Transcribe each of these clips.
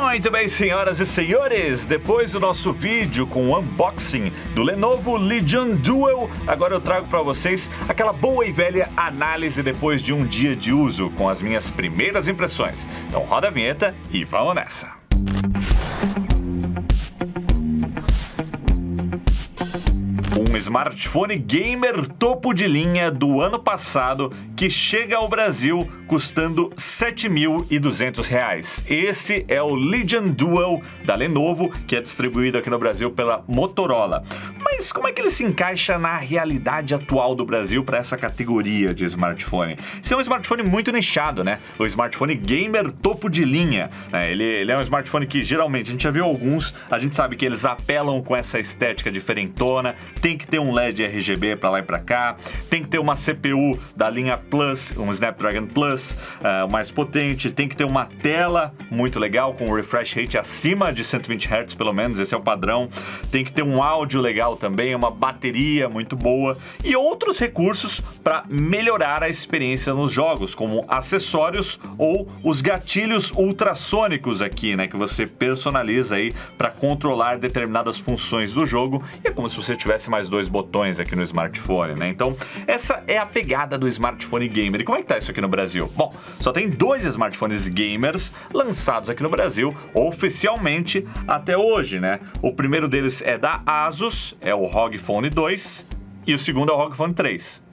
Muito bem, senhoras e senhores, depois do nosso vídeo com o unboxing do Lenovo Legion Duel, agora eu trago para vocês aquela boa e velha análise depois de um dia de uso, com as minhas primeiras impressões. Então roda a vinheta e vamos nessa! Um smartphone gamer topo de linha do ano passado que chega ao Brasil custando R$ 7.200. Esse é o Legion Duel da Lenovo, que é distribuído aqui no Brasil pela Motorola. Mas como é que ele se encaixa na realidade atual do Brasil para essa categoria de smartphone? Esse é um smartphone muito nichado, né? O smartphone gamer topo de linha. Ele é um smartphone que geralmente a gente já viu alguns, a gente sabe que eles apelam com essa estética diferentona, tem que ter um LED RGB para lá e para cá, tem que ter uma CPU da linha Plus, um Snapdragon Plus mais potente, tem que ter uma tela muito legal com um refresh rate acima de 120 Hz pelo menos, esse é o padrão, tem que ter um áudio legal também, uma bateria muito boa e outros recursos para melhorar a experiência nos jogos, como acessórios ou os gatilhos ultrassônicos aqui, né, que você personaliza aí para controlar determinadas funções do jogo, e é como se você tivesse mais dois botões aqui no smartphone, né? Então, essa é a pegada do smartphone gamer. E como é que tá isso aqui no Brasil? Bom, só tem dois smartphones gamers lançados aqui no Brasil oficialmente até hoje, né? O primeiro deles é da Asus, é o ROG Phone 2, e o segundo é o ROG Phone 3.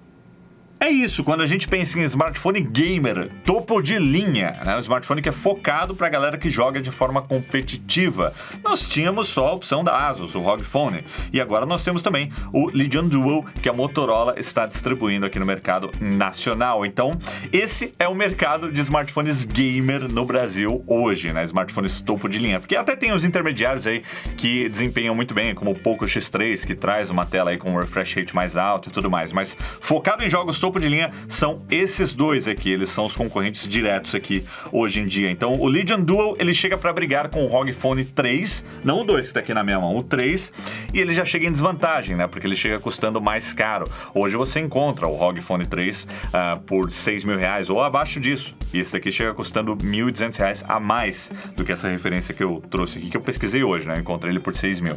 É isso, quando a gente pensa em smartphone gamer, topo de linha, né? Um smartphone que é focado para a galera que joga de forma competitiva. Nós tínhamos só a opção da Asus, o ROG Phone, e agora nós temos também o Legion Duel, que a Motorola está distribuindo aqui no mercado nacional. Então, esse é o mercado de smartphones gamer no Brasil hoje, né? Smartphones topo de linha, porque até tem os intermediários aí que desempenham muito bem, como o Poco X3, que traz uma tela aí com um refresh rate mais alto e tudo mais, mas focado em jogos topo de linha são esses dois aqui, eles são os concorrentes diretos aqui hoje em dia. Então o Legion Duel, ele chega para brigar com o ROG Phone 3, não o 2 que tá aqui na minha mão, o 3, e ele já chega em desvantagem, né, porque ele chega custando mais caro. Hoje você encontra o ROG Phone 3 por R$6.000 ou abaixo disso, e esse daqui chega custando R$1.200 a mais do que essa referência que eu trouxe aqui, que eu pesquisei hoje, né, eu encontrei ele por R$6.000.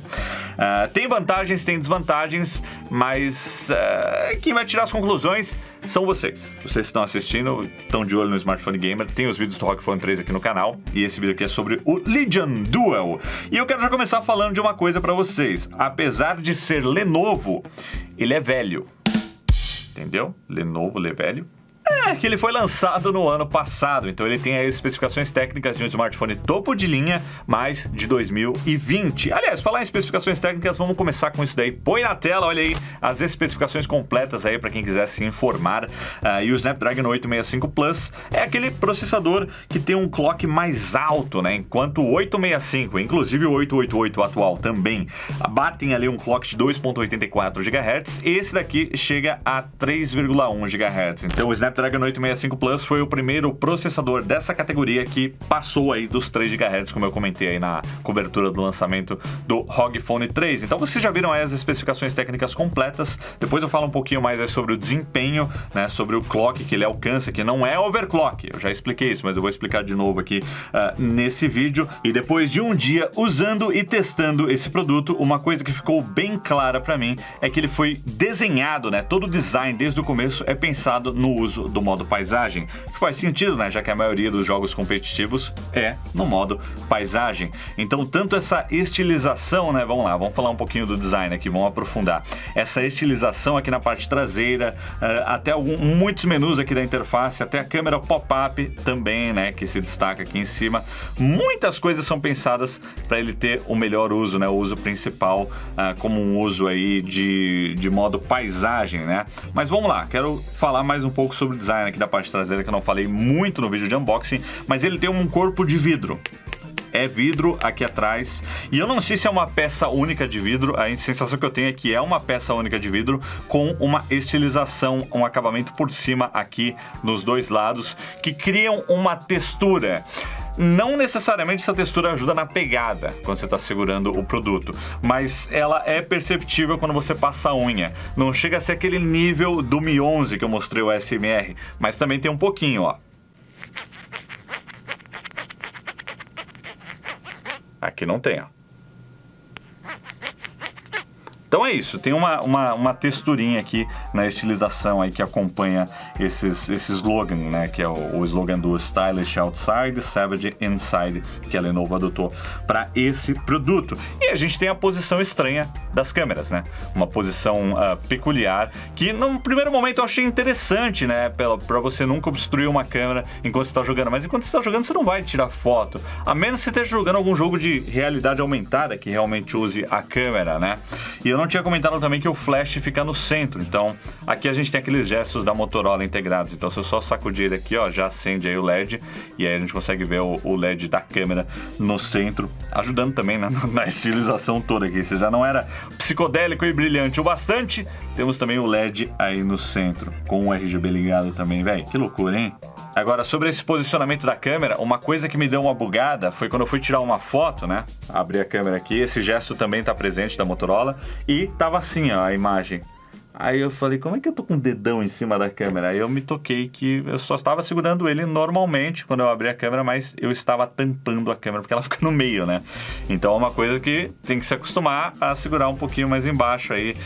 Tem vantagens, tem desvantagens, mas quem vai tirar as conclusões são vocês. Vocês estão assistindo, estão de olho no Smartphone Gamer, tem os vídeos do ROG Phone 3 aqui no canal, e esse vídeo aqui é sobre o Legion Duel. E eu quero já começar falando de uma coisa pra vocês. Apesar de ser Lenovo, ele é velho. Entendeu? Lenovo, ele é velho. É que ele foi lançado no ano passado, então ele tem as especificações técnicas de um smartphone topo de linha, mas de 2020. Aliás, falar em especificações técnicas, vamos começar com isso daí. Põe na tela, olha aí, as especificações completas aí para quem quiser se informar. E o Snapdragon 865 Plus é aquele processador que tem um clock mais alto, né? Enquanto o 865, inclusive o 888 atual também, batem ali um clock de 2.84 GHz. Esse daqui chega a 3,1 GHz. Então o Snapdragon 865 Plus foi o primeiro processador dessa categoria que passou aí dos 3 GHz, como eu comentei aí na cobertura do lançamento do ROG Phone 3. Então vocês já viram aí as especificações técnicas completas. Depois eu falo um pouquinho mais aí sobre o desempenho, né, sobre o clock que ele alcança, que não é overclock. Eu já expliquei isso, mas eu vou explicar de novo aqui nesse vídeo. E depois de um dia usando e testando esse produto, uma coisa que ficou bem clara para mim é que ele foi desenhado, né, todo o design desde o começo é pensado no uso do modo paisagem, que faz sentido, né, já que a maioria dos jogos competitivos é no modo paisagem. Então, tanto essa estilização, né, vamos lá, vamos falar um pouquinho do design aqui, vamos aprofundar. Essa estilização aqui na parte traseira, até muitos menus aqui da interface, até a câmera pop-up também, né, que se destaca aqui em cima. Muitas coisas são pensadas para ele ter o melhor uso, né, o uso principal, como um uso aí de modo paisagem, né. Mas vamos lá, quero falar mais um pouco sobre o design aqui da parte traseira, que eu não falei muito no vídeo de unboxing, mas ele tem um corpo de vidro. É vidro aqui atrás, e eu não sei se é uma peça única de vidro, a sensação que eu tenho é que é uma peça única de vidro com uma estilização, um acabamento por cima aqui nos dois lados, que criam uma textura. Não necessariamente essa textura ajuda na pegada quando você está segurando o produto, mas ela é perceptível quando você passa a unha. Não chega a ser aquele nível do Mi 11 que eu mostrei o ASMR, mas também tem um pouquinho, ó. Aqui não tem, ó. Então é isso, tem uma texturinha aqui na estilização aí que acompanha esse slogan, né? Que é o slogan do Stylish Outside, Savage Inside, que a Lenovo adotou para esse produto. E a gente tem a posição estranha das câmeras, né? Uma posição peculiar que no primeiro momento eu achei interessante, né? Para você nunca obstruir uma câmera enquanto você está jogando. Mas enquanto você está jogando você não vai tirar foto, a menos que você esteja jogando algum jogo de realidade aumentada que realmente use a câmera, né? E eu não tinha comentado também que o flash fica no centro, então aqui a gente tem aqueles gestos da Motorola integrados, então se eu só sacudir ele aqui, ó, já acende aí o LED e aí a gente consegue ver o LED da câmera no centro, ajudando também na estilização toda aqui. Se já não era psicodélico e brilhante o bastante, temos também o LED aí no centro, com o RGB ligado também, velho, que loucura, hein? Agora, sobre esse posicionamento da câmera, uma coisa que me deu uma bugada foi quando eu fui tirar uma foto, né? Abri a câmera aqui, esse gesto também tá presente da Motorola e tava assim, ó, a imagem. Aí eu falei, como é que eu tô com o dedão em cima da câmera? Aí eu me toquei que eu só estava segurando ele normalmente quando eu abri a câmera, mas eu estava tampando a câmera porque ela fica no meio, né? Então é uma coisa que tem que se acostumar a segurar um pouquinho mais embaixo aí,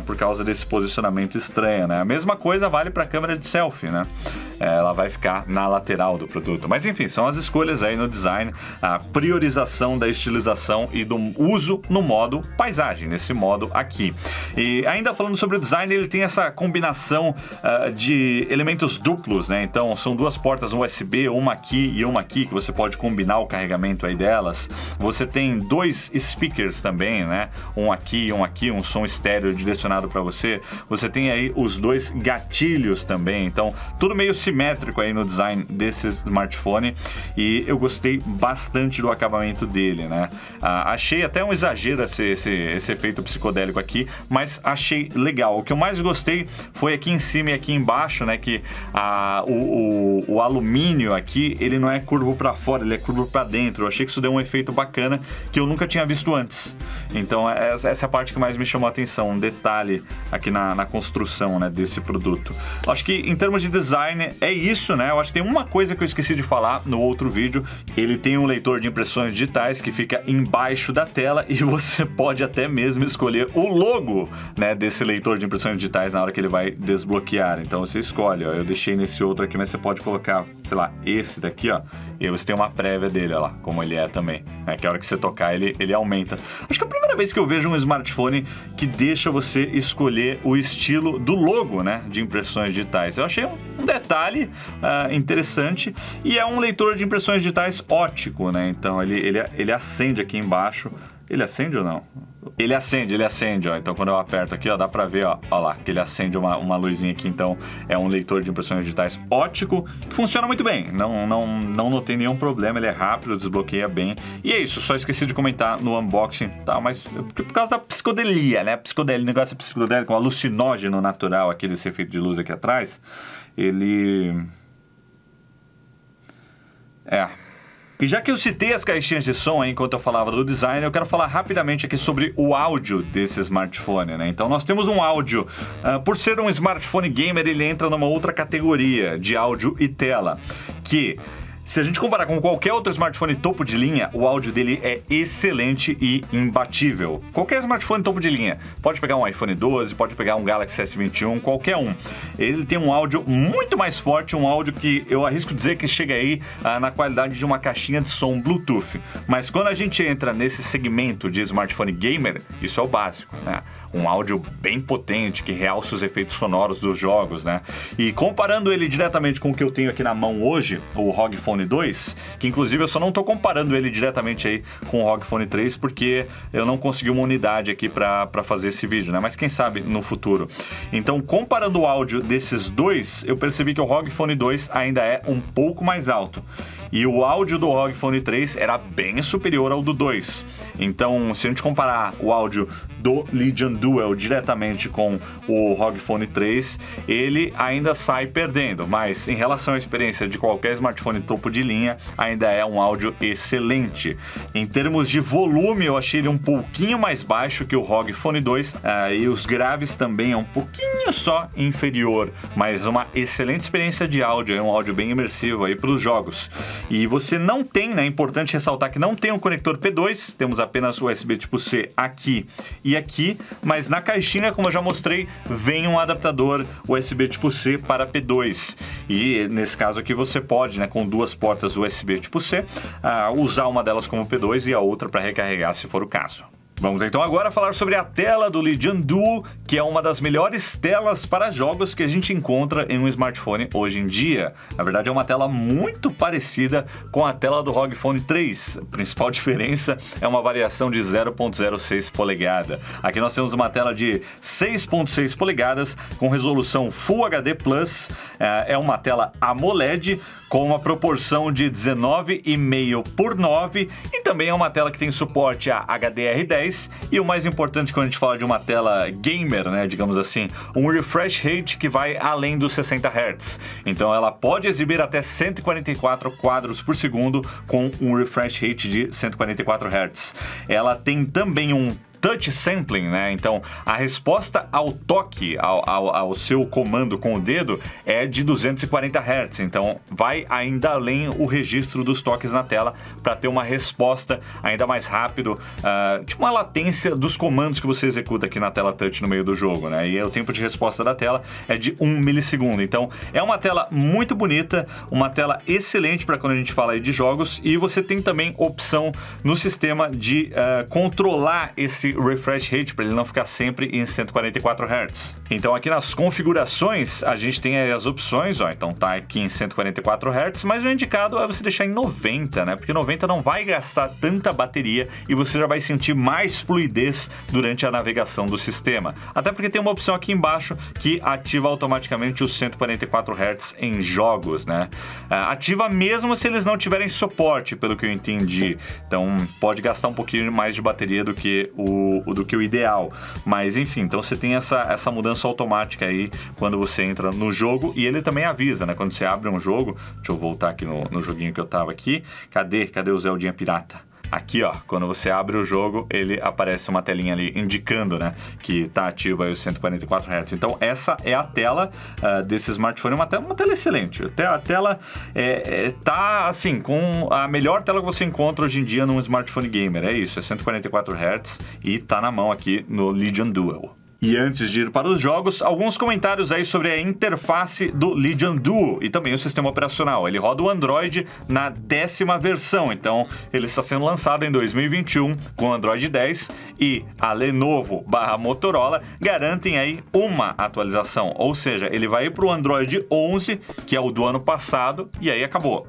por causa desse posicionamento estranho, né? A mesma coisa vale para a câmera de selfie, né? Ela vai ficar na lateral do produto. Mas enfim, são as escolhas aí no design, a priorização da estilização e do uso no modo paisagem, nesse modo aqui. E ainda falando sobre o design, ele tem essa combinação de elementos duplos, né? Então são duas portas USB, uma aqui e uma aqui, que você pode combinar o carregamento aí delas. Você tem dois speakers também, né? Um aqui e um aqui, um som estéreo direcionado para você. Você tem aí os dois gatilhos também, então tudo meio simétrico aí no design desse smartphone e eu gostei bastante do acabamento dele, né? Achei até um exagero esse efeito psicodélico aqui, mas achei legal. O que eu mais gostei foi aqui em cima e aqui embaixo, né? Que o alumínio aqui, ele não é curvo para fora, ele é curvo para dentro. Eu achei que isso deu um efeito bacana que eu nunca tinha visto antes. Então essa é a parte que mais me chamou a atenção, um detalhe aqui na construção, né, desse produto. Acho que em termos de design é isso, né? Eu acho que tem uma coisa que eu esqueci de falar no outro vídeo. Ele tem um leitor de impressões digitais que fica embaixo da tela e você pode até mesmo escolher o logo, né, desse leitor de impressões digitais na hora que ele vai desbloquear. Então você escolhe, ó, eu deixei nesse outro aqui, mas você pode colocar, sei lá, esse daqui, ó, e aí você tem uma prévia dele, ó lá, como ele é também, né? Que a hora que você tocar ele aumenta. Acho que é a primeira vez que eu vejo um smartphone que deixa você escolher o estilo do logo, né, de impressões digitais. Eu achei um detalhe interessante e é um leitor de impressões digitais óptico, né? Então ele acende aqui embaixo. Ele acende ou não? Ele acende, ó. Então quando eu aperto aqui, ó, dá pra ver, ó lá, que ele acende uma luzinha aqui. Então é um leitor de impressões digitais óptico que funciona muito bem. Não notei nenhum problema, ele é rápido, desbloqueia bem. E é isso, só esqueci de comentar no unboxing, tá? Mas por causa da psicodelia, né? O negócio psicodélico, um alucinógeno natural aqui desse efeito de luz aqui atrás. Ele... E já que eu citei as caixinhas de som aí, enquanto eu falava do design, eu quero falar rapidamente aqui sobre o áudio desse smartphone, né? Então nós temos um áudio, por ser um smartphone gamer, ele entra numa outra categoria de áudio e tela, que... Se a gente comparar com qualquer outro smartphone topo de linha, o áudio dele é excelente e imbatível. Qualquer smartphone topo de linha, pode pegar um iPhone 12, pode pegar um Galaxy S21, qualquer um. Ele tem um áudio muito mais forte, um áudio que eu arrisco dizer que chega aí na qualidade de uma caixinha de som Bluetooth. Mas quando a gente entra nesse segmento de smartphone gamer, isso é o básico, né? Um áudio bem potente, que realça os efeitos sonoros dos jogos, né? E comparando ele diretamente com o que eu tenho aqui na mão hoje, o ROG Phone 2, que inclusive eu só não estou comparando ele diretamente aí com o ROG Phone 3, porque eu não consegui uma unidade aqui para fazer esse vídeo, né? Mas quem sabe no futuro. Então, comparando o áudio desses dois, eu percebi que o ROG Phone 2 ainda é um pouco mais alto. E o áudio do ROG Phone 3 era bem superior ao do 2. Então, se a gente comparar o áudio do Legion Duel diretamente com o ROG Phone 3, ele ainda sai perdendo. Mas em relação à experiência de qualquer smartphone topo de linha, ainda é um áudio excelente. Em termos de volume, eu achei ele um pouquinho mais baixo que o ROG Phone 2. E os graves também é um pouquinho só inferior. Mas uma excelente experiência de áudio, é um áudio bem imersivo aí para os jogos. E você não tem, né? É importante ressaltar que não tem um conector P2, temos apenas USB tipo C aqui e aqui, mas na caixinha, como eu já mostrei, vem um adaptador USB tipo C para P2. E nesse caso aqui você pode, né, com duas portas USB tipo C, usar uma delas como P2 e a outra para recarregar se for o caso. Vamos então agora falar sobre a tela do Legion Duo, que é uma das melhores telas para jogos que a gente encontra em um smartphone hoje em dia. Na verdade é uma tela muito parecida com a tela do ROG Phone 3. A principal diferença é uma variação de 0.06 polegada. Aqui nós temos uma tela de 6.6 polegadas com resolução Full HD+, é uma tela AMOLED com uma proporção de 19,5:9 e também é uma tela que tem suporte a HDR10 e o mais importante quando a gente fala de uma tela gamer, né, digamos assim, um refresh rate que vai além dos 60 Hz. Então ela pode exibir até 144 quadros por segundo com um refresh rate de 144 Hz. Ela tem também um touch sampling, né? Então, a resposta ao toque, ao seu comando com o dedo é de 240 Hz. Então, vai ainda além o registro dos toques na tela para ter uma resposta ainda mais rápido, tipo uma latência dos comandos que você executa aqui na tela touch no meio do jogo, né? E o tempo de resposta da tela é de 1 milissegundo. Então, é uma tela muito bonita, uma tela excelente para quando a gente fala aí de jogos, e você tem também opção no sistema de controlar esse refresh rate para ele não ficar sempre em 144 Hz. Então aqui nas configurações a gente tem aí as opções, ó, então tá aqui em 144 Hz, mas o indicado é você deixar em 90, né? Porque 90 não vai gastar tanta bateria e você já vai sentir mais fluidez durante a navegação do sistema. Até porque tem uma opção aqui embaixo que ativa automaticamente os 144 Hz em jogos, né? Ativa mesmo se eles não tiverem suporte, pelo que eu entendi. Então pode gastar um pouquinho mais de bateria do que o ideal, mas enfim, então você tem essa mudança automática aí quando você entra no jogo, e ele também avisa, né, quando você abre um jogo. Deixa eu voltar aqui no joguinho que eu tava aqui, cadê o Zeldinha Pirata? Aqui, ó, quando você abre o jogo, ele aparece uma telinha ali indicando, né, que tá ativo aí os 144 Hz. Então essa é a tela desse smartphone, uma tela excelente. A tela tá, assim, com a melhor tela que você encontra hoje em dia num smartphone gamer. É isso, é 144 Hz e tá na mão aqui no Legion Duo. E antes de ir para os jogos, alguns comentários aí sobre a interface do Legion Duo e também o sistema operacional. Ele roda o Android na 10ª versão, então ele está sendo lançado em 2021 com o Android 10 e a Lenovo/Motorola garantem aí uma atualização, ou seja, ele vai ir para o Android 11, que é o do ano passado, e aí acabou.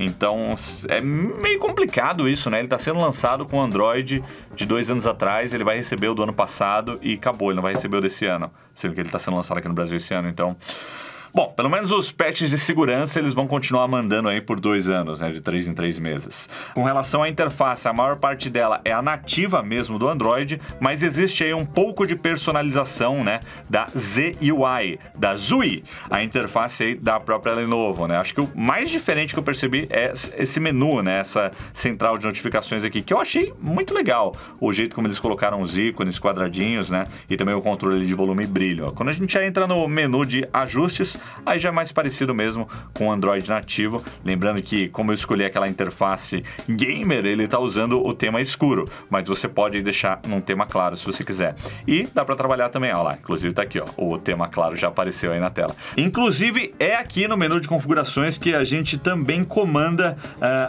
Então é meio complicado isso, né? Ele está sendo lançado com o Android de 2 anos atrás, ele vai receber o do ano passado e acabou, ele não vai receber o desse ano, sendo que ele está sendo lançado aqui no Brasil esse ano, então... Bom, pelo menos os patches de segurança eles vão continuar mandando aí por 2 anos, né, de 3 em 3 meses. Com relação à interface, a maior parte dela é a nativa mesmo do Android, mas existe aí um pouco de personalização, né, da ZUI, da ZUI, a interface aí da própria Lenovo, né. Acho que o mais diferente que eu percebi é esse menu, né, essa central de notificações aqui, que eu achei muito legal, o jeito como eles colocaram os ícones quadradinhos, né, e também o controle de volume e brilho. Quando a gente já entra no menu de ajustes, aí já é mais parecido mesmo com o Android nativo. Lembrando que, como eu escolhi aquela interface gamer, ele está usando o tema escuro, mas você pode deixar num tema claro se você quiser. E dá para trabalhar também, ó lá, inclusive tá aqui, ó, o tema claro já apareceu aí na tela. Inclusive, é aqui no menu de configurações que a gente também comanda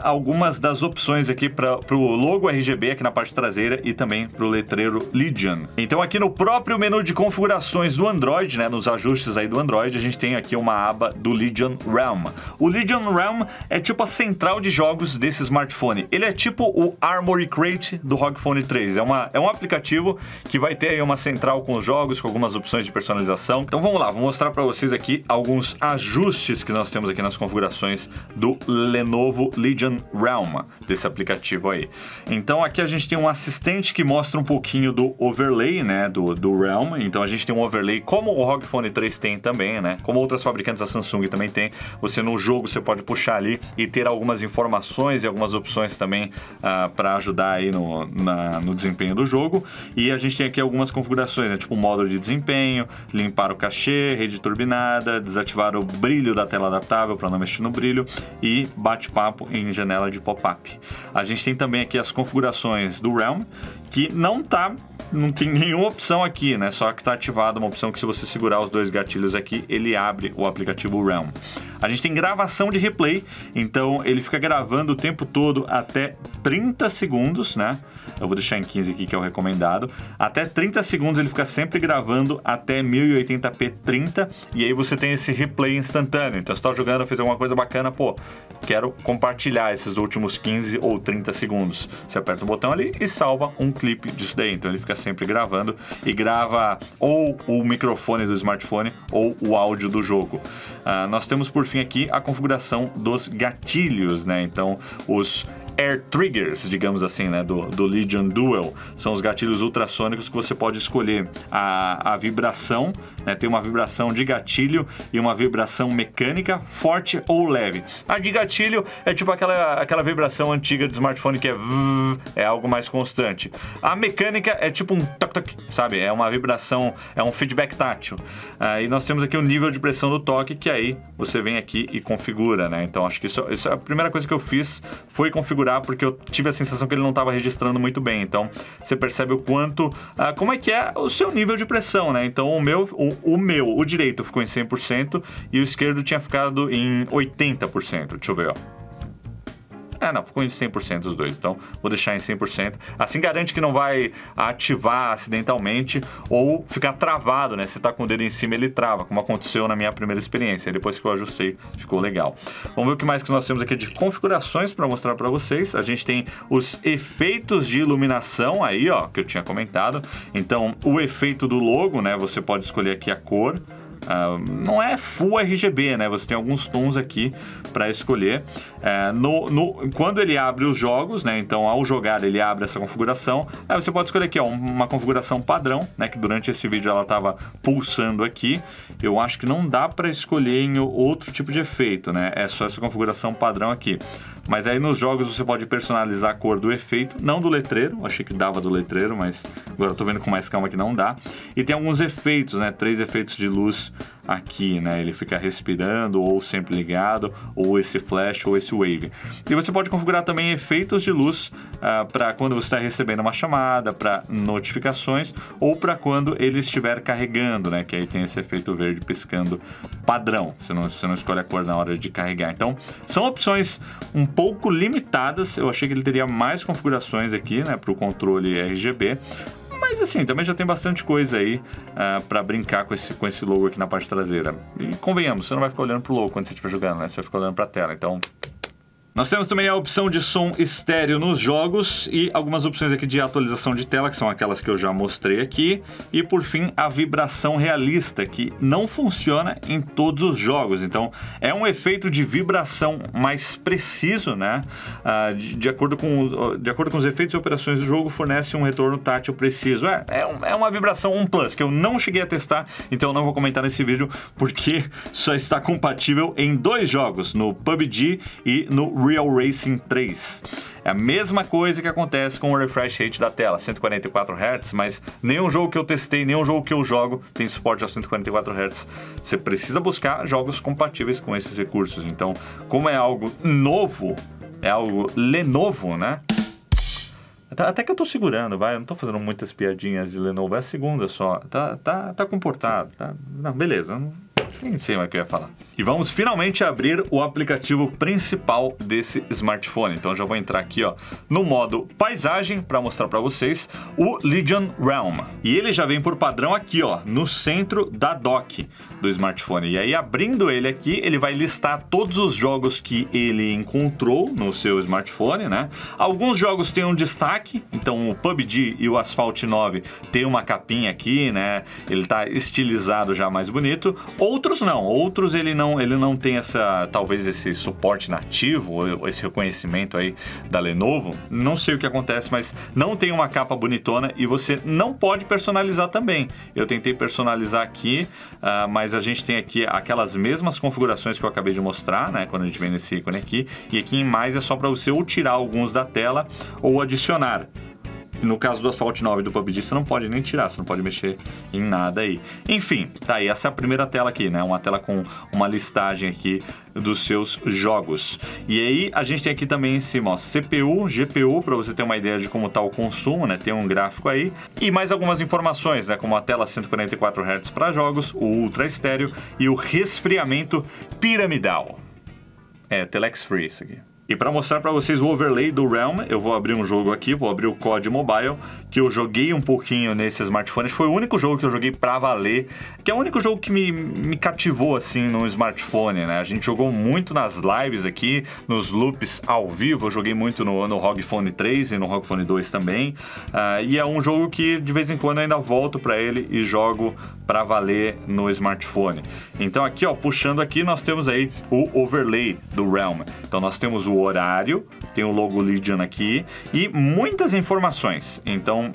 algumas das opções aqui para o logo RGB aqui na parte traseira e também para o letreiro Legion. Então aqui no próprio menu de configurações do Android, né, nos ajustes aí do Android, a gente tem aqui uma aba do Legion Realm. O Legion Realm é tipo a central de jogos desse smartphone. Ele é tipo o Armoury Crate do ROG Phone 3. É um aplicativo que vai ter aí uma central com os jogos, com algumas opções de personalização. Então vamos lá, vou mostrar para vocês aqui alguns ajustes que nós temos aqui nas configurações do Lenovo Legion Realm, desse aplicativo aí. Então aqui a gente tem um assistente que mostra um pouquinho do overlay, né, do Realm. Então a gente tem um overlay como o ROG Phone 3 tem também, né, como outras fabricantes, a Samsung também tem. Você no jogo, você pode puxar ali e ter algumas informações e algumas opções também para ajudar aí no desempenho do jogo. E a gente tem aqui algumas configurações, né? Tipo modo de desempenho, limpar o cachê, rede turbinada, desativar o brilho da tela adaptável para não mexer no brilho e bate-papo em janela de pop-up. A gente tem também aqui as configurações do Realm, que não tem nenhuma opção aqui, né? Só que está ativada uma opção que, se você segurar os dois gatilhos aqui, ele abre o aplicativo Realm. A gente tem gravação de replay, então ele fica gravando o tempo todo até 30 segundos, né? Eu vou deixar em 15 aqui, que é o recomendado. Até 30 segundos ele fica sempre gravando até 1080p 30, e aí você tem esse replay instantâneo. Então, se você tá jogando, fez alguma coisa bacana, pô, quero compartilhar esses últimos 15 ou 30 segundos. Você aperta o botão ali e salva um clipe disso daí. Então ele fica sempre gravando e grava ou o microfone do smartphone ou o áudio do jogo. Nós temos por fim aqui a configuração dos gatilhos, né? Então os Air Triggers, digamos assim, né, do Legion Duel, são os gatilhos ultrassônicos que você pode escolher a vibração, né, tem uma vibração de gatilho e uma vibração mecânica, forte ou leve. A de gatilho é tipo aquela vibração antiga do smartphone que é algo mais constante. A mecânica é tipo um toque-toque, sabe? É uma vibração, é um feedback tátil. E nós temos aqui o nível de pressão do toque, que aí você vem aqui e configura, né? Então acho que isso é a primeira coisa que eu fiz, foi configurar, porque eu tive a sensação que ele não estava registrando muito bem. Então você percebe o quanto, como é que é o seu nível de pressão, né? Então o direito ficou em 100% e o esquerdo tinha ficado em 80%. Deixa eu ver, ó. Não, ficou em 100% os dois, então vou deixar em 100%. Assim garante que não vai ativar acidentalmente ou ficar travado, né? Se tá com o dedo em cima, ele trava, como aconteceu na minha primeira experiência. Depois que eu ajustei, ficou legal. Vamos ver o que mais que nós temos aqui de configurações para mostrar para vocês. A gente tem os efeitos de iluminação aí, ó, que eu tinha comentado. Então, o efeito do logo, né? Você pode escolher aqui a cor. Não é full RGB, né? Você tem alguns tons aqui para escolher. Quando ele abre os jogos, né? Então, ao jogar, ele abre essa configuração. Aí você pode escolher aqui, ó, uma configuração padrão, né? Que durante esse vídeo ela estava pulsando aqui. Eu acho que não dá para escolher em outro tipo de efeito, né? É só essa configuração padrão aqui. Mas aí nos jogos você pode personalizar a cor do efeito, não do letreiro. Achei que dava do letreiro, mas agora eu tô vendo com mais calma que não dá. E tem alguns efeitos, né? 3 efeitos de luz aqui, né? Ele fica respirando, ou sempre ligado, ou esse flash, ou esse wave. E você pode configurar também efeitos de luz para quando você está recebendo uma chamada, para notificações, ou para quando ele estiver carregando, né? Que aí tem esse efeito verde piscando padrão. Você não escolhe a cor na hora de carregar. Então, são opções um pouco limitadas. Eu achei que ele teria mais configurações aqui, né? Para o controle RGB. Mas assim, também já tem bastante coisa aí para brincar com esse logo aqui na parte traseira. E convenhamos, você não vai ficar olhando pro logo quando você estiver jogando, né? Você vai ficar olhando pra tela, então... Nós temos também a opção de som estéreo nos jogos e algumas opções aqui de atualização de tela, que são aquelas que eu já mostrei aqui. E por fim, a vibração realista, que não funciona em todos os jogos. Então, é um efeito de vibração mais preciso, né? De acordo com os efeitos e operações do jogo, fornece um retorno tátil preciso. É uma vibração 1 Plus, que eu não cheguei a testar, então eu não vou comentar nesse vídeo, porque só está compatível em 2 jogos, no PUBG e no Real Racing 3. É a mesma coisa que acontece com o refresh rate da tela, 144 Hz, mas nenhum jogo que eu testei, nenhum jogo que eu jogo tem suporte a 144 Hz. Você precisa buscar jogos compatíveis com esses recursos. Então, como é algo novo, é algo Lenovo, né? Até que eu tô segurando, vai, eu não tô fazendo muitas piadinhas de Lenovo, é a segunda só. Tá comportado, tá? Não, beleza, nem sei mais o que eu ia falar. E vamos finalmente abrir o aplicativo principal desse smartphone. Então eu já vou entrar aqui, ó, no modo paisagem para mostrar para vocês o Legion Realm. E ele já vem por padrão aqui, ó, no centro da dock do smartphone. E aí, abrindo ele aqui, ele vai listar todos os jogos que ele encontrou no seu smartphone, né? Alguns jogos têm um destaque, então o PUBG e o Asphalt 9 tem uma capinha aqui, né? Ele tá estilizado já mais bonito. Outros Outros não, outros ele não tem talvez esse suporte nativo, ou esse reconhecimento aí da Lenovo. Não sei o que acontece, mas não tem uma capa bonitona e você não pode personalizar também. Eu tentei personalizar aqui, mas a gente tem aqui aquelas mesmas configurações que eu acabei de mostrar, né? Quando a gente vem nesse ícone aqui. E aqui em mais é só para você ou tirar alguns da tela ou adicionar. No caso do Asphalt 9 e do PUBG, você não pode nem tirar, você não pode mexer em nada aí. Enfim, tá aí, essa é a primeira tela aqui, né? Uma tela com uma listagem aqui dos seus jogos. E aí, a gente tem aqui também em cima, ó, CPU, GPU, para você ter uma ideia de como tá o consumo, né? Tem um gráfico aí. E mais algumas informações, né? Como a tela 144 Hz para jogos, o Ultra Estéreo e o resfriamento piramidal. É, Telex Free isso aqui. E para mostrar para vocês o overlay do Realm, eu vou abrir um jogo aqui, vou abrir o COD Mobile, que eu joguei um pouquinho nesse smartphone. Foi o único jogo que eu joguei pra valer, que é o único jogo que me cativou assim no smartphone, né? A gente jogou muito nas lives aqui, nos loops ao vivo, eu joguei muito no ROG Phone 3 e no ROG Phone 2 também. E é um jogo que de vez em quando eu ainda volto para ele e jogo pra valer no smartphone. Então aqui, ó, puxando aqui, nós temos aí o overlay do Realm. Então nós temos o horário, tem o logo Legion aqui e muitas informações. Então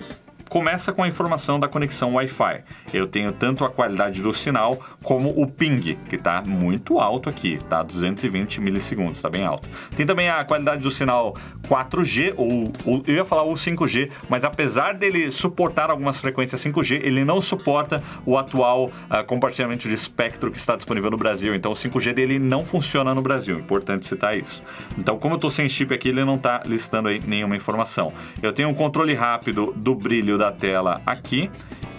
começa com a informação da conexão Wi-Fi. Eu tenho tanto a qualidade do sinal como o ping, que está muito alto aqui, tá? 220 milissegundos, está bem alto. Tem também a qualidade do sinal 4G, ou eu ia falar o 5G, mas apesar dele suportar algumas frequências 5G, ele não suporta o atual compartilhamento de espectro que está disponível no Brasil. Então o 5G dele não funciona no Brasil, importante citar isso. Então como eu estou sem chip aqui, ele não está listando aí nenhuma informação. Eu tenho um controle rápido do brilho da tela aqui,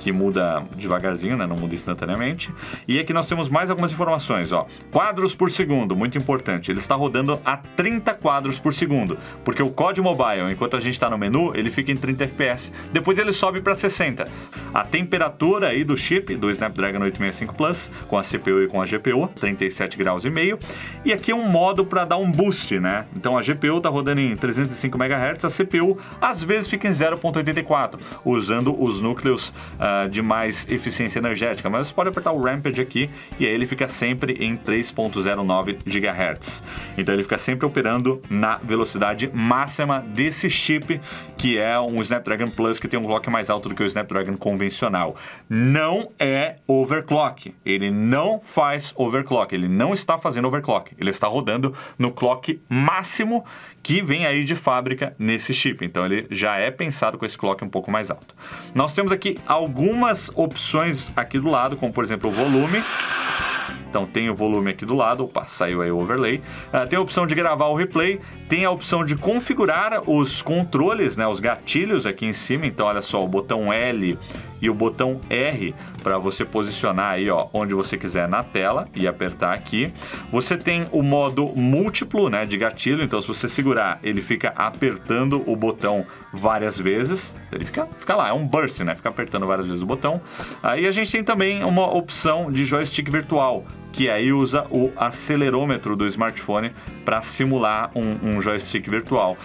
que muda devagarzinho, né? Não muda instantaneamente. E aqui nós temos mais algumas informações, ó. Quadros por segundo, muito importante. Ele está rodando a 30 quadros por segundo, porque o COD Mobile, enquanto a gente está no menu, ele fica em 30 FPS. Depois ele sobe para 60. A temperatura aí do chip, do Snapdragon 865 Plus, com a CPU e com a GPU, 37 graus e meio. E aqui é um modo para dar um boost, né? Então a GPU está rodando em 305 MHz, a CPU às vezes fica em 0.84, usando os núcleos de mais eficiência energética, mas você pode apertar o Rampage aqui e aí ele fica sempre em 3.09 GHz. Então ele fica sempre operando na velocidade máxima desse chip, que é um Snapdragon Plus que tem um clock mais alto do que o Snapdragon convencional. Não é overclock, ele não faz overclock, ele não está fazendo overclock, ele está rodando no clock máximo que vem aí de fábrica nesse chip, então ele já é pensado com esse clock um pouco mais alto. Nós temos aqui algumas opções aqui do lado, como por exemplo o volume. Então tem o volume aqui do lado, opa, saiu aí o overlay. Tem a opção de gravar o replay, tem a opção de configurar os controles, né, os gatilhos aqui em cima. Então olha só, o botão L e o botão R para você posicionar aí, ó, onde você quiser na tela e apertar aqui. Você tem o modo múltiplo, né, de gatilho, então se você segurar, ele fica apertando o botão várias vezes, ele fica lá, é um burst, né, fica apertando várias vezes o botão. Aí a gente tem também uma opção de joystick virtual, que aí usa o acelerômetro do smartphone para simular um joystick virtual.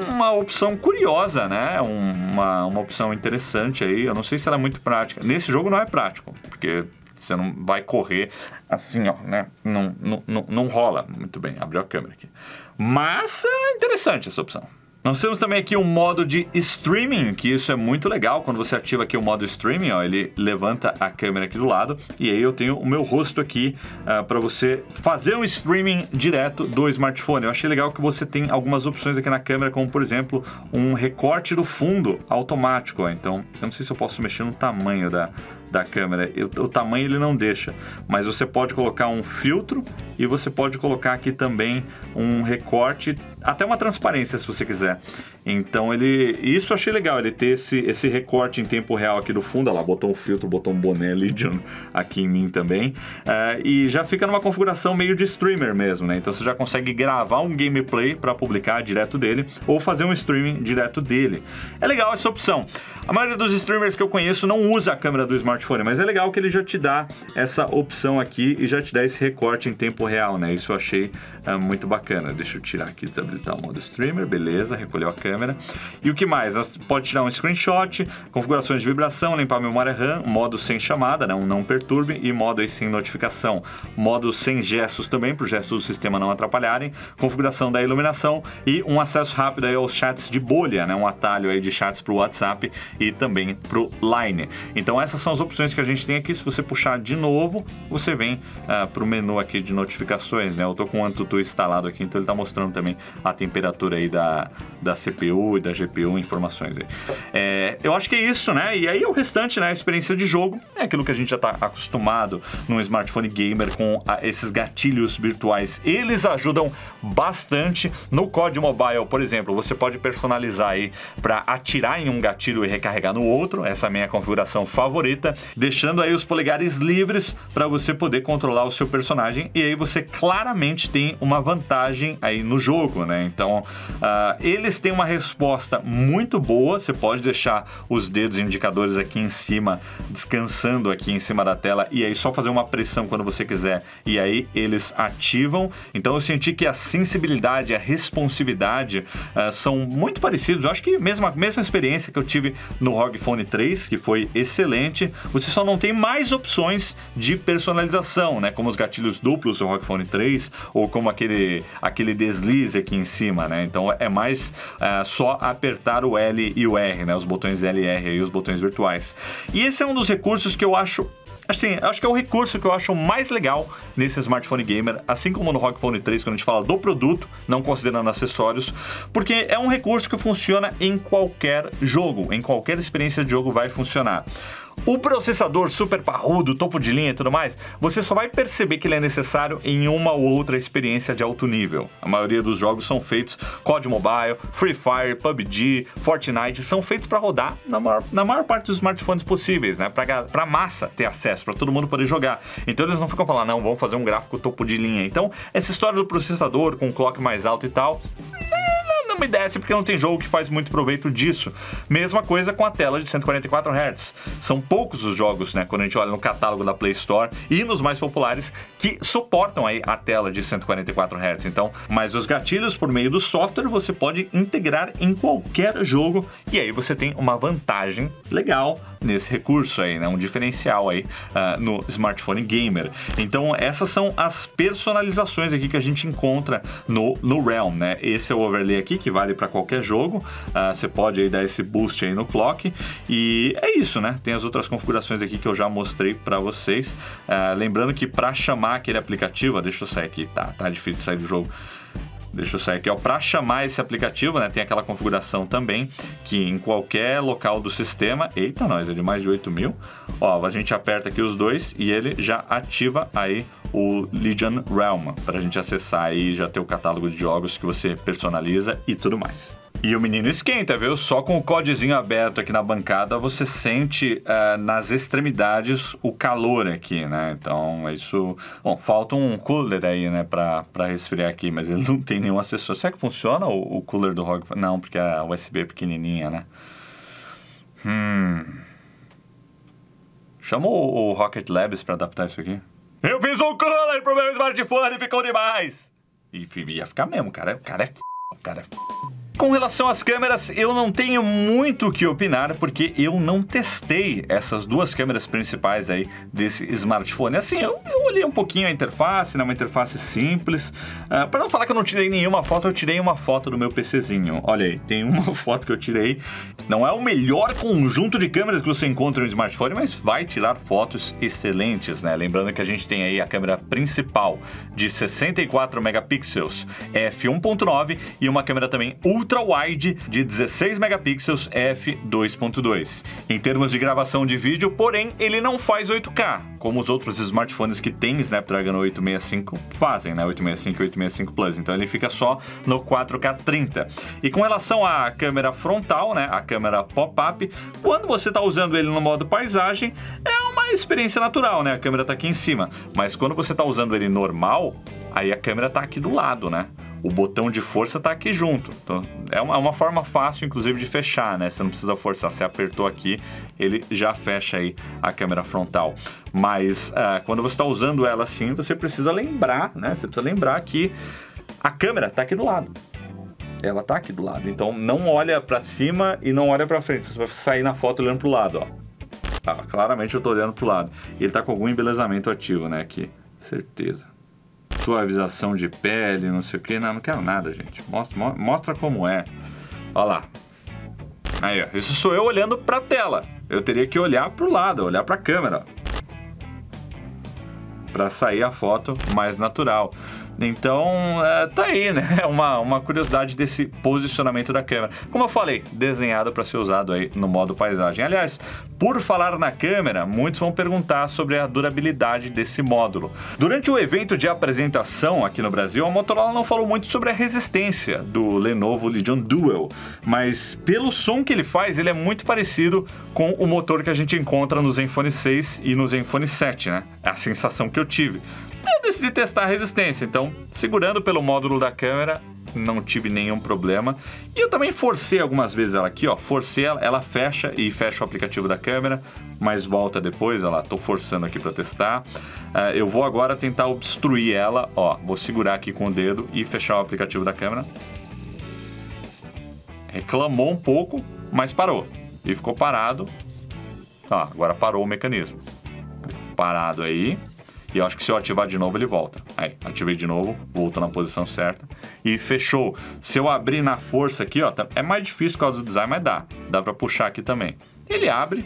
Uma opção curiosa, né? Uma opção interessante aí. Eu não sei se ela é muito prática. Nesse jogo não é prático, porque você não vai correr assim, ó, né? Não rola muito bem. Abriu a câmera aqui. Mas é interessante essa opção. Nós temos também aqui um modo de streaming, que isso é muito legal. Quando você ativa aqui o modo streaming, ó, ele levanta a câmera aqui do lado e aí eu tenho o meu rosto aqui para você fazer um streaming direto do smartphone. Eu achei legal que você tem algumas opções aqui na câmera, como por exemplo, um recorte do fundo automático. Ó. Então, eu não sei se eu posso mexer no tamanho da câmera, o tamanho ele não deixa, mas você pode colocar um filtro e você pode colocar aqui também um recorte, até uma transparência se você quiser. Então isso eu achei legal, ele ter esse recorte em tempo real aqui do fundo. Olha lá, botou um filtro, botou um boné Legion aqui em mim também, e já fica numa configuração meio de streamer mesmo, né? Então você já consegue gravar um gameplay para publicar direto dele ou fazer um streaming direto dele. É legal essa opção. A maioria dos streamers que eu conheço não usa a câmera do smartphone, mas é legal que ele já te dá essa opção aqui e já te dá esse recorte em tempo real, né? Isso eu achei muito bacana. Deixa eu tirar aqui, desabilitar o modo streamer, beleza, recolheu a câmera. câmera. E o que mais? Você pode tirar um screenshot, configurações de vibração, limpar a memória RAM, modo sem chamada, né, um não perturbe, e modo aí sem notificação. Modo sem gestos também, para os gestos do sistema não atrapalharem, configuração da iluminação e um acesso rápido aí aos chats de bolha, né, um atalho aí de chats para o WhatsApp e também para o Line. Então essas são as opções que a gente tem aqui. Se você puxar de novo, você vem para o menu aqui de notificações, né? Eu tô com o AnTuTu instalado aqui, então ele está mostrando também a temperatura aí da CPU e da GPU, informações aí. Eu acho que é isso, né? E aí o restante, né? A experiência de jogo é aquilo que a gente já está acostumado num smartphone gamer com esses gatilhos virtuais. Eles ajudam bastante no COD Mobile, por exemplo. Você pode personalizar aí para atirar em um gatilho e recarregar no outro. Essa é a minha configuração favorita, deixando aí os polegares livres para você poder controlar o seu personagem, e aí você claramente tem uma vantagem aí no jogo, né? Então, eles têm uma resposta muito boa. Você pode deixar os dedos indicadores aqui em cima, descansando aqui em cima da tela, e aí só fazer uma pressão quando você quiser, e aí eles ativam. Então eu senti que a sensibilidade, a responsividade são muito parecidos. Eu acho que a mesma experiência que eu tive no ROG Phone 3, que foi excelente. Você só não tem mais opções de personalização, né? Como os gatilhos duplos do ROG Phone 3, ou como aquele deslize aqui em cima, né? Então é mais só apertar o L e o R, né? Os botões L e R aí, os botões virtuais. E esse é um dos recursos que eu acho... Assim, acho que é o recurso que eu acho mais legal nesse smartphone gamer, assim como no ROG Phone 3, quando a gente fala do produto, não considerando acessórios, porque é um recurso que funciona em qualquer jogo, em qualquer experiência de jogo vai funcionar. O processador super parrudo, topo de linha e tudo mais, você só vai perceber que ele é necessário em uma ou outra experiência de alto nível. A maioria dos jogos são feitos, COD Mobile, Free Fire, PUBG, Fortnite, são feitos para rodar na maior parte dos smartphones possíveis, né? Pra massa ter acesso, para todo mundo poder jogar. Então eles não ficam falando, não, vamos fazer um gráfico topo de linha. Então, essa história do processador com clock mais alto e tal... não me desce, porque não tem jogo que faz muito proveito disso. Mesma coisa com a tela de 144 Hz. São poucos os jogos, né, quando a gente olha no catálogo da Play Store e nos mais populares, que suportam aí a tela de 144 Hz. Então, mas os gatilhos por meio do software você pode integrar em qualquer jogo, e aí você tem uma vantagem legal nesse recurso aí, né, um diferencial aí no smartphone gamer. Então essas são as personalizações aqui que a gente encontra no Realm, né? Esse é o overlay aqui que vale para qualquer jogo. Você pode aí dar esse boost aí no clock, e é isso, né? Tem as outras configurações aqui que eu já mostrei para vocês. Lembrando que para chamar aquele aplicativo, deixa eu sair aqui, tá difícil de sair do jogo. Deixa eu sair aqui, ó, para chamar esse aplicativo, né, tem aquela configuração também, que em qualquer local do sistema, eita nós, é de mais de 8.000, ó, a gente aperta aqui os dois e ele já ativa aí o Legion Realm, para a gente acessar aí, já ter o catálogo de jogos que você personaliza e tudo mais. E o menino esquenta, viu? Só com o codezinho aberto aqui na bancada você sente nas extremidades o calor aqui, né? Então isso... Bom, falta um cooler aí, né? Pra resfriar aqui, mas ele não tem nenhum acessório. Será que funciona o cooler do ROG? Não, porque a USB é pequenininha, né? Chama o Rocket Labs pra adaptar isso aqui. Eu fiz um cooler pro meu smartphone e ficou demais! E ia ficar mesmo, cara. O cara é Com relação às câmeras, eu não tenho muito o que opinar, porque eu não testei essas duas câmeras principais aí desse smartphone. Assim, eu olhei um pouquinho a interface, né, uma interface simples. Para não falar que eu não tirei nenhuma foto, eu tirei uma foto do meu PCzinho. Olha aí, tem uma foto que eu tirei. Não é o melhor conjunto de câmeras que você encontra no smartphone, mas vai tirar fotos excelentes, né? Lembrando que a gente tem aí a câmera principal de 64 megapixels f1.9 e uma câmera também ultra-wide de 16 megapixels f2.2. Em termos de gravação de vídeo, porém, ele não faz 8K, como os outros smartphones que tem Snapdragon 865 fazem, né? 865 e 865 Plus. Então ele fica só no 4K 30. E com relação à câmera frontal, né? A câmera pop-up, quando você está usando ele no modo paisagem, é uma experiência natural, né? A câmera está aqui em cima. Mas quando você está usando ele normal, aí a câmera está aqui do lado, né? O botão de força está aqui junto. Então, é uma forma fácil, inclusive, de fechar, né? Você não precisa forçar. Você apertou aqui, ele já fecha aí a câmera frontal. Mas quando você está usando ela assim, você precisa lembrar, né? Você precisa lembrar que a câmera está aqui do lado. ela tá aqui do lado. Então não olha pra cima e não olha pra frente. Você vai sair na foto olhando pro lado, ó. Tá, claramente eu tô olhando pro lado. E ele tá com algum embelezamento ativo, né, aqui. Certeza. Suavização de pele, não sei o que. Não quero nada, gente. Mostra como é. Olha lá. Aí, ó. Isso sou eu olhando pra tela. Eu teria que olhar pro lado, olhar pra câmera. Pra sair a foto mais natural. Então, tá aí, né? Uma curiosidade desse posicionamento da câmera. Como eu falei, desenhado para ser usado aí no modo paisagem. Aliás, por falar na câmera, muitos vão perguntar sobre a durabilidade desse módulo. Durante o evento de apresentação aqui no Brasil, a Motorola não falou muito sobre a resistência do Lenovo Legion Duel, mas pelo som que ele faz, ele é muito parecido com o motor que a gente encontra no Zenfone 6 e no Zenfone 7, né? É a sensação que eu tive. Eu decidi testar a resistência, então, segurando pelo módulo da câmera, não tive nenhum problema. E eu também forcei algumas vezes ela aqui, ó, forcei ela fecha e fecha o aplicativo da câmera, mas volta depois, olha lá, tô forçando aqui para testar. Eu vou agora tentar obstruir ela, ó, vou segurar aqui com o dedo e fechar o aplicativo da câmera. Reclamou um pouco, mas parou, e ficou parado. Ó, agora parou o mecanismo. Parado aí. E eu acho que se eu ativar de novo, ele volta. Aí, ativei de novo, voltou na posição certa e fechou. Se eu abrir na força aqui, ó, é mais difícil por causa do design, mas dá. Dá pra puxar aqui também. Ele abre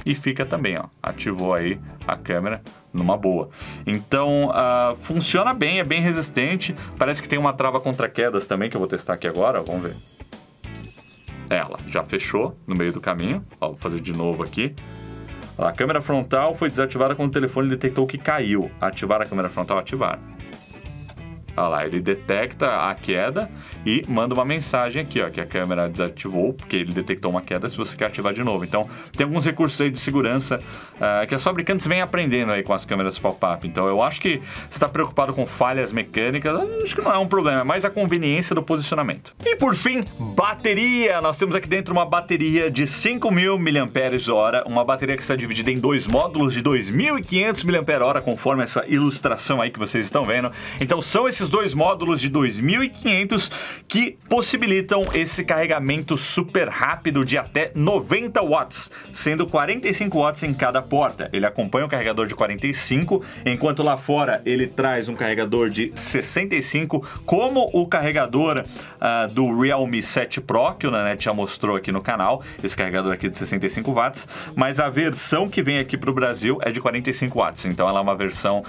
e fica também, ó. Ativou aí a câmera numa boa. Então, funciona bem, é bem resistente. Parece que tem uma trava contra quedas também, que eu vou testar aqui agora, ó, vamos ver. Ela já fechou no meio do caminho. Ó, vou fazer de novo aqui. A câmera frontal foi desativada quando o telefone detectou que caiu. Ativar a câmera frontal, ativar. Olha lá, ele detecta a queda e manda uma mensagem aqui, ó, que a câmera desativou, porque ele detectou uma queda se você quer ativar de novo. Então, tem alguns recursos aí de segurança que as fabricantes vêm aprendendo aí com as câmeras pop-up. Então, eu acho que se está preocupado com falhas mecânicas, acho que não é um problema, é mais a conveniência do posicionamento. E por fim, bateria! Nós temos aqui dentro uma bateria de 5.000 mAh, uma bateria que está dividida em dois módulos de 2.500 mAh, conforme essa ilustração aí que vocês estão vendo. Então, são esses dois módulos de 2.500 que possibilitam esse carregamento super rápido de até 90 watts, sendo 45 watts em cada porta. Ele acompanha o carregador de 45, enquanto lá fora ele traz um carregador de 65, como o carregador do Realme 7 Pro, que o Nanete já mostrou aqui no canal, esse carregador aqui de 65 watts, mas a versão que vem aqui para o Brasil é de 45 watts, então ela é uma versão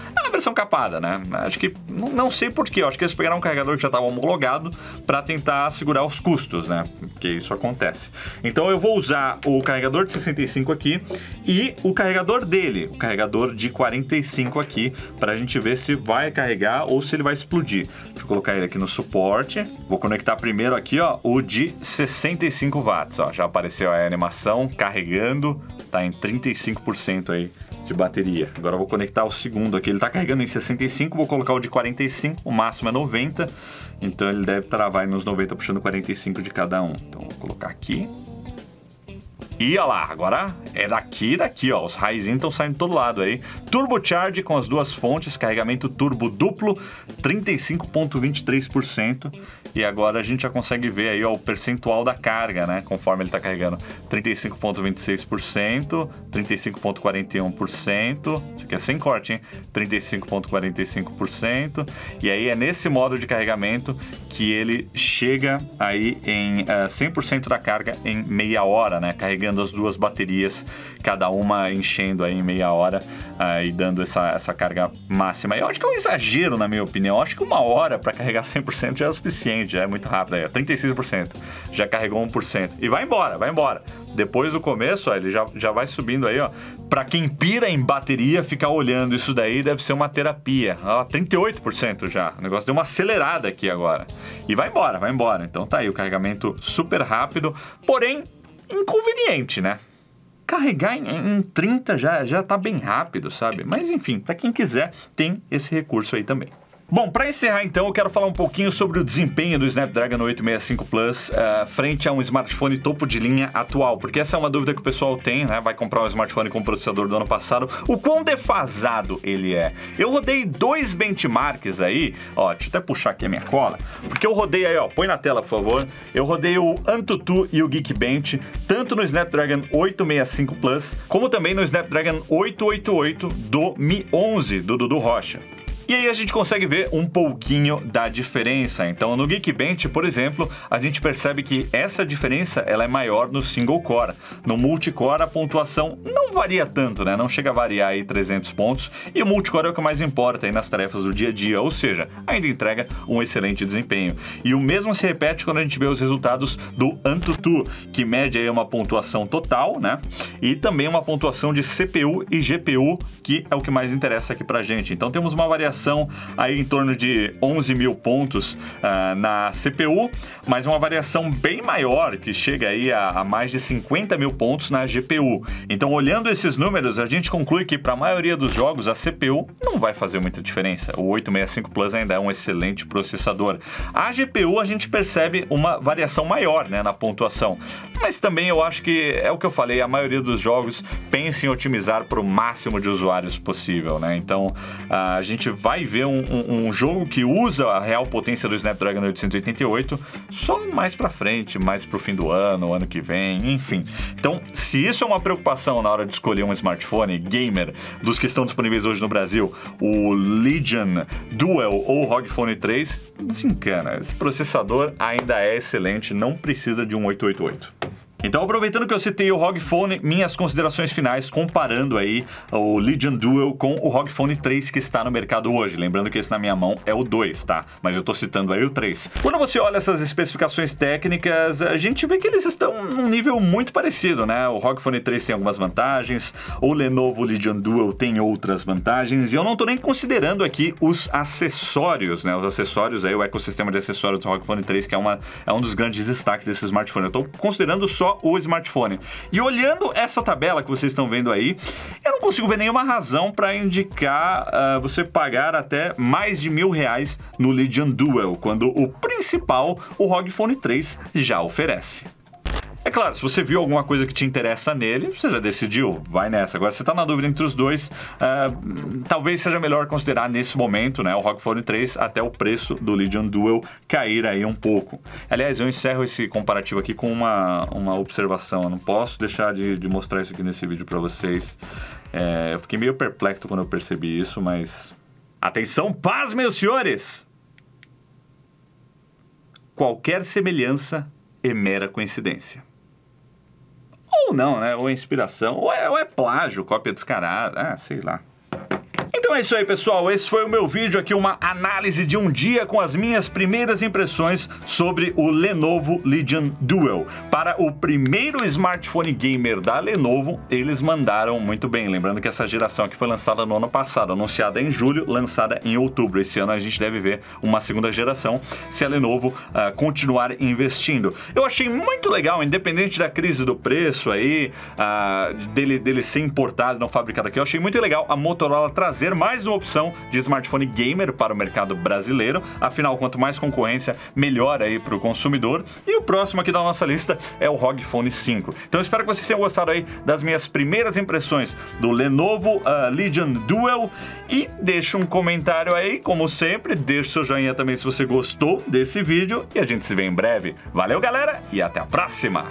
capada, né? Acho que, não sei por quê, eu acho que eles pegaram um carregador que já estava homologado para tentar segurar os custos, né? Porque isso acontece. Então eu vou usar o carregador de 65 aqui e o carregador dele, o carregador de 45 aqui, para a gente ver se vai carregar ou se ele vai explodir. Deixa eu colocar ele aqui no suporte. Vou conectar primeiro aqui, ó, o de 65 watts, ó. Já apareceu a animação carregando, tá em 35% aí de bateria. Agora eu vou conectar o segundo aqui, ele tá carregando em 65, vou colocar o de 45, o máximo é 90, então ele deve travar nos 90 puxando 45 de cada um. Então vou colocar aqui. E olha lá, agora é daqui e daqui, ó, os raizinhos estão saindo de todo lado aí. Turbocharge com as duas fontes, carregamento turbo duplo, 35,23%. E agora a gente já consegue ver aí, ó, o percentual da carga, né, conforme ele está carregando. 35,26%, 35,41%, isso aqui é sem corte, hein? 35,45%. E aí é nesse modo de carregamento que ele chega aí em 100% da carga em meia hora, né, carregando as duas baterias, cada uma enchendo aí em meia hora e dando essa carga máxima. Eu acho que é um exagero, na minha opinião. Eu acho que uma hora para carregar 100% já é o suficiente, já é muito rápido. Aí, 36%, já carregou 1%. E vai embora, vai embora. Depois do começo, ó, ele já vai subindo aí, ó. Para quem pira em bateria, ficar olhando isso daí deve ser uma terapia. Ó, 38% já. O negócio deu uma acelerada aqui agora. E vai embora, vai embora. Então tá aí o carregamento super rápido, porém inconveniente, né? Carregar em 30 já tá bem rápido, sabe? Mas enfim, para quem quiser, tem esse recurso aí também. Bom, para encerrar então, eu quero falar um pouquinho sobre o desempenho do Snapdragon 865 Plus frente a um smartphone topo de linha atual, porque essa é uma dúvida que o pessoal tem, né? Vai comprar um smartphone com processador do ano passado, o quão defasado ele é. Eu rodei 2 benchmarks aí, ó, deixa eu até puxar aqui a minha cola, porque eu rodei aí, ó, põe na tela, por favor, eu rodei o AnTuTu e o Geekbench, tanto no Snapdragon 865 Plus, como também no Snapdragon 888 do Mi 11, do Dudu Rocha. E aí a gente consegue ver um pouquinho da diferença. Então no Geekbench, por exemplo, a gente percebe que essa diferença ela é maior no single core. No multicore a pontuação não varia tanto, né? Não chega a variar aí 300 pontos. E o multicore é o que mais importa aí nas tarefas do dia a dia, ou seja, ainda entrega um excelente desempenho. E o mesmo se repete quando a gente vê os resultados do AnTuTu, que mede aí uma pontuação total, né? E também uma pontuação de CPU e GPU, que é o que mais interessa aqui pra gente. Então temos uma variação aí em torno de 11 mil pontos na CPU, mas uma variação bem maior, que chega aí a mais de 50 mil pontos na GPU. Então, olhando esses números, a gente conclui que para a maioria dos jogos, a CPU não vai fazer muita diferença. O 865 Plus ainda é um excelente processador. A GPU, a gente percebe uma variação maior, né, na pontuação. Mas também eu acho que, é o que eu falei, a maioria dos jogos pensa em otimizar para o máximo de usuários possível, né? Então, a gente vai ver um jogo que usa a real potência do Snapdragon 888 só mais pra frente, mais pro fim do ano que vem, enfim. Então, se isso é uma preocupação na hora de escolher um smartphone gamer dos que estão disponíveis hoje no Brasil, o Legion Duel ou o ROG Phone 3, desencana. Esse processador ainda é excelente, não precisa de um 888. Então, aproveitando que eu citei o ROG Phone, minhas considerações finais comparando aí o Legion Duel com o ROG Phone 3 que está no mercado hoje. Lembrando que esse na minha mão é o 2, tá? Mas eu tô citando aí o 3. Quando você olha essas especificações técnicas, a gente vê que eles estão num nível muito parecido, né? O ROG Phone 3 tem algumas vantagens, o Lenovo Legion Duel tem outras vantagens, e eu não tô nem considerando aqui os acessórios, né? Os acessórios aí, o ecossistema de acessórios do ROG Phone 3, que é um dos grandes destaques desse smartphone. Eu tô considerando só o smartphone. E olhando essa tabela que vocês estão vendo aí, eu não consigo ver nenhuma razão para indicar você pagar até mais de R$1.000 no Legion Duel, quando o principal, o ROG Phone 3, já oferece. É claro, se você viu alguma coisa que te interessa nele, você já decidiu, vai nessa. Agora, se você tá na dúvida entre os dois, talvez seja melhor considerar nesse momento, né, o ROG Phone 3 até o preço do Legion Duel cair aí um pouco. Aliás, eu encerro esse comparativo aqui com uma observação. Eu não posso deixar de mostrar isso aqui nesse vídeo para vocês. Eu fiquei meio perplexo quando eu percebi isso, mas... Atenção, paz, meus senhores! Qualquer semelhança é mera coincidência. Ou não, né? Ou é inspiração, ou é plágio, cópia descarada, sei lá. Então é isso aí, pessoal. Esse foi o meu vídeo aqui, uma análise de um dia com as minhas primeiras impressões sobre o Lenovo Legion Duel. Para o primeiro smartphone gamer da Lenovo, eles mandaram muito bem. Lembrando que essa geração aqui foi lançada no ano passado, anunciada em julho, lançada em outubro. Esse ano a gente deve ver uma segunda geração, se a Lenovo continuar investindo. Eu achei muito legal, independente da crise do preço aí, dele ser importado, não fabricado aqui, eu achei muito legal a Motorola trazer mais uma opção de smartphone gamer para o mercado brasileiro. Afinal, quanto mais concorrência, melhor aí para o consumidor. E o próximo aqui da nossa lista é o ROG Phone 5. Então, espero que vocês tenham gostado aí das minhas primeiras impressões do Lenovo Legion Duel. E deixa um comentário aí, como sempre. Deixa seu joinha também se você gostou desse vídeo. E a gente se vê em breve. Valeu, galera, e até a próxima!